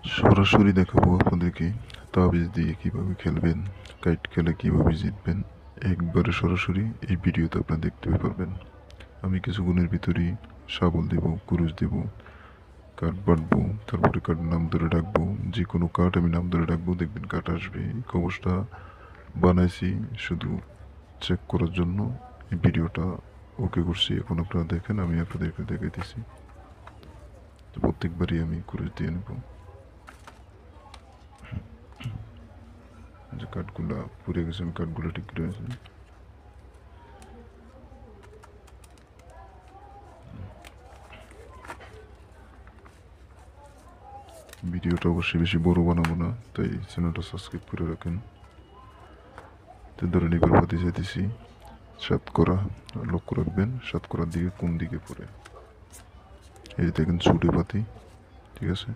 সরাসরি দেখাবো আপনাদেরকে তাবিজ দিয়ে কিভাবে খেলবেন, কাইট খেলে কিভাবে জিতবেন। একবারে সরাসরি এই ভিডিওতে আপনারা দেখতে পারবেন। আমি কিছুক্ষণের ভিতরেই শাবল দেব, কুরুশ দেব, কার্ড বাঁটবো, তারপরে কার্ড নাম ধরে ডাকবো। যে কোনো কার্ড আমি নাম ধরে ডাকবো, দেখবেন কার্ড আসবে। এই কবচটা বানাইছি শুধু চেক করার জন্য। এই ভিডিওটা ওকে করছি, এখন আপনারা দেখেন, আমি আপনাদেরকে দেখাইতেছি। তো প্রত্যেকবারই আমি কুরুশ দিয়ে নেব। যে কার্ডগুলো পুড়ে গেছে, আমি কার্ডগুলো ঠিক করে আছি। ভিডিওটা অবশ্যই বেশি বড় বানাবো না, তাই চ্যানেলটা সাবস্ক্রাইব করে রাখেন। তো ধরে নিবার পাতি চাইতেছি শতকরা, লক্ষ্য রাখবেন শতকরার দিকে কোন দিকে পড়ে। এই দেখেন ছুটে পাতি, ঠিক আছে।